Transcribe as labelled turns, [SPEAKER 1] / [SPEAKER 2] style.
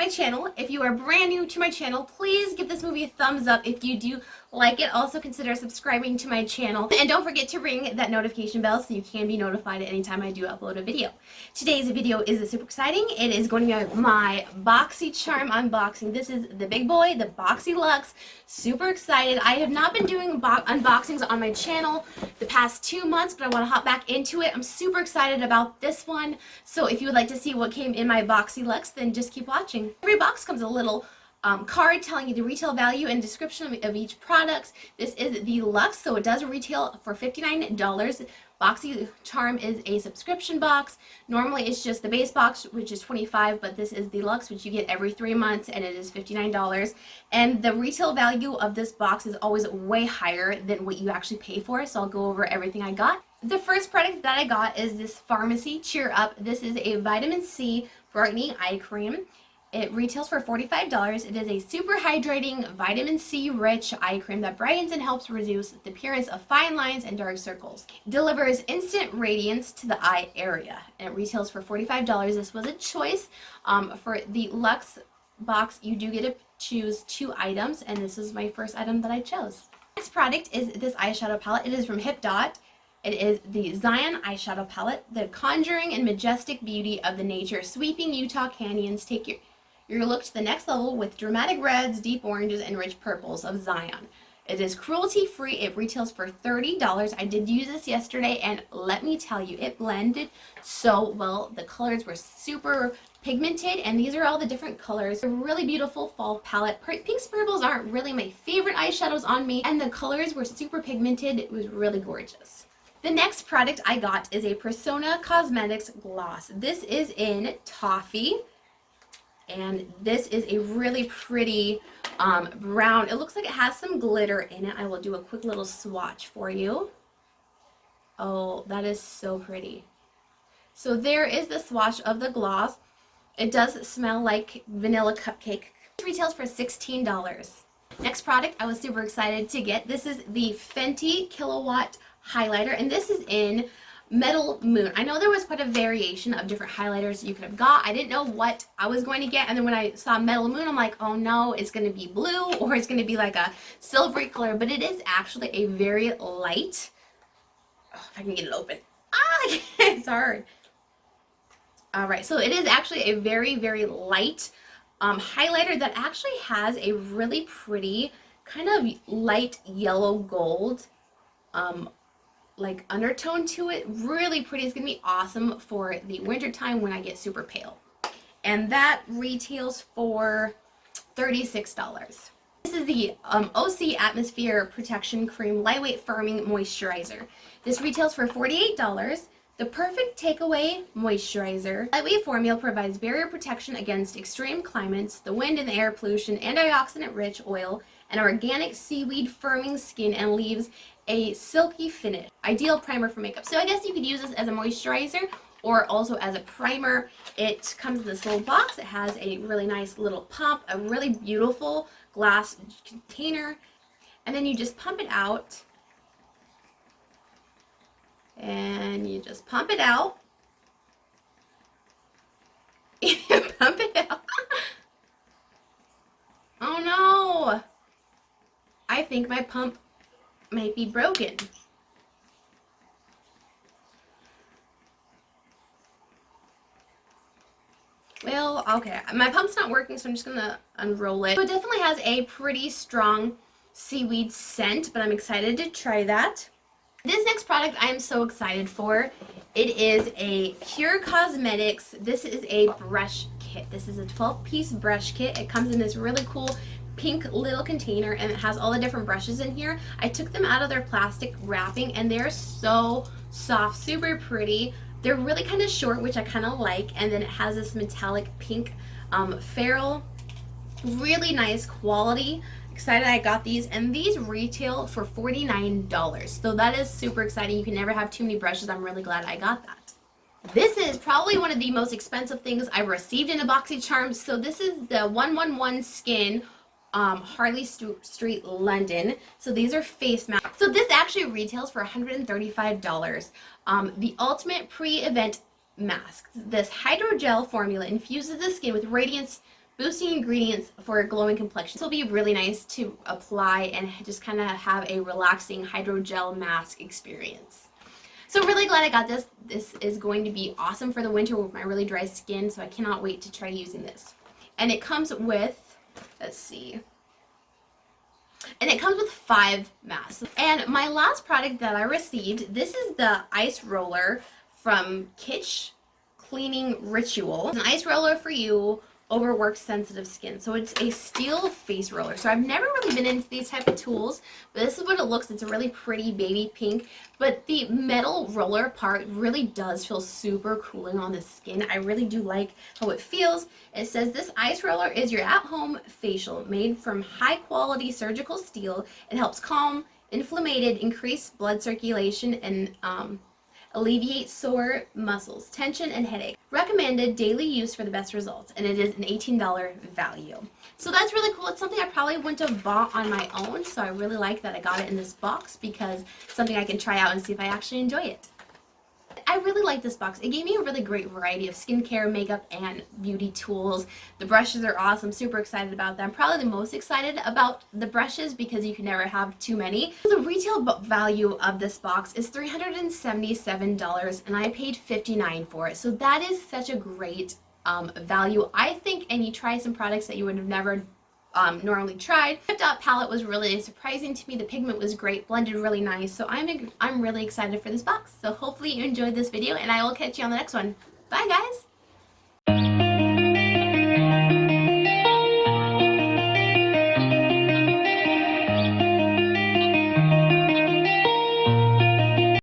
[SPEAKER 1] my channel. If you are brand new to my channel, please give this movie a thumbs up if you do like it. Also consider subscribing to my channel. And don't forget to ring that notification bell so you can be notified anytime I do upload a video. Today's video is super exciting. It is going to be my Boxycharm unboxing. This is the big boy, the Boxy Luxe. Super excited. I have not been doing unboxings on my channel the past 2 months, but I want to hop back into it. I'm super excited about this one. So if you would like to see what came in my Boxy Luxe, then just keep watching. Every box comes with a little card telling you the retail value and description of each product. This is the Luxe, so it does retail for $59. Boxycharm is a subscription box. Normally it's just the base box, which is $25, but this is the Luxe, which you get every 3 months, and it is $59. And the retail value of this box is always way higher than what you actually pay for, so I'll go over everything I got. The first product that I got is this Farmacy Cheer Up. This is a vitamin C brightening eye cream. It retails for $45. It is a super hydrating, vitamin C rich eye cream that brightens and helps reduce the appearance of fine lines and dark circles. It delivers instant radiance to the eye area, and it retails for $45. This was a choice. For the Luxe box, you do get to choose 2 items, and this is my first item that I chose. Next product is this eyeshadow palette. It is from Hipdot. It is the Zion eyeshadow palette. The conjuring and majestic beauty of the nature sweeping Utah canyons take your look to the next level with dramatic reds, deep oranges, and rich purples of Zion. It is cruelty-free. It retails for $30. I did use this yesterday, and let me tell you, it blended so well. The colors were super pigmented, and these are all the different colors. A really beautiful fall palette. Pinks and purples aren't really my favorite eyeshadows on me, and the colors were super pigmented. It was really gorgeous. The next product I got is a Persona Cosmetics gloss. This is in Toffee. And this is a really pretty brown. It looks like it has some glitter in it. I will do a quick little swatch for you. Oh, that is so pretty. So there is the swatch of the gloss. It does smell like vanilla cupcake. It retails for $16. Next product I was super excited to get. This is the Fenty Killawatt highlighter, and this is in Metal Moon. I know there was quite a variation of different highlighters you could have got. I didn't know what I was going to get, and then when I saw Metal Moon, I'm like, oh no, it's going to be blue or it's going to be like a silvery color, but it is actually a very light. Oh, if I can get it open. Ah, it's hard. All right, so it is actually a very, very light highlighter that actually has a really pretty kind of light yellow gold like undertone to it. Really pretty. It's gonna be awesome for the winter time when I get super pale. And that retails for $36. This is the Osea Atmosphere Protection Cream Lightweight Firming Moisturizer. This retails for $48. The Perfect Takeaway Moisturizer. Lightweight formula provides barrier protection against extreme climates, the wind and the air pollution, antioxidant-rich oil, and organic seaweed firming skin, and leaves a silky finish. Ideal primer for makeup. So I guess you could use this as a moisturizer or also as a primer. It comes in this little box. It has a really nice little pump, a really beautiful glass container, and then you just pump it out. And you just pump it out. Pump it out. Oh no! I think my pump might be broken. Well, okay. My pump's not working, so I'm just gonna unroll it. So it definitely has a pretty strong seaweed scent, but I'm excited to try that. This next product I am so excited for. It is a Pure Cosmetics. This is a brush kit. This is a 12-piece brush kit. It comes in this really cool pink little container, and it has all the different brushes in here. I took them out of their plastic wrapping, and they're so soft, super pretty. They're really kind of short, which I kind of like, and then it has this metallic pink ferrule. Really nice quality. Excited I got these, and these retail for $49. So that is super exciting. You can never have too many brushes. I'm really glad I got that. This is probably one of the most expensive things I've received in a Boxycharm. So this is the 111 Skin Harley Street, London. So these are face masks. So this actually retails for $135. The ultimate pre-event mask. This hydrogel formula infuses the skin with radiance boosting ingredients for a glowing complexion. This will be really nice to apply and just kind of have a relaxing hydrogel mask experience. So really glad I got this. This is going to be awesome for the winter with my really dry skin, so I cannot wait to try using this. And it comes with, let's see, and it comes with 5 masks. And my last product that I received, this is the ice roller from Kitsch Cleaning Ritual. It's an ice roller for you overworked sensitive skin. So it's a steel face roller. So I've never really been into these type of tools, but this is what it looks. It's a really pretty baby pink, but the metal roller part really does feel super cooling on the skin. I really do like how it feels. It says this ice roller is your at-home facial made from high quality surgical steel. It helps calm, inflamed, increase blood circulation, and alleviate sore muscles, tension, and headache. Recommended daily use for the best results, and it is an $18 value. So that's really cool. It's something I probably wouldn't have bought on my own, so I really like that I got it in this box because it's something I can try out and see if I actually enjoy it. I really like this box. It gave me a really great variety of skincare, makeup, and beauty tools. The brushes are awesome. Super excited about them. Probably the most excited about the brushes because you can never have too many. The retail value of this box is $377 and I paid $59 for it. So that is such a great value, I think, and you try some products that you would have never normally tried. Hipdot palette was really surprising to me. The pigment was great, blended really nice. So I'm really excited for this box. So hopefully you enjoyed this video and I will catch you on the next one. Bye guys!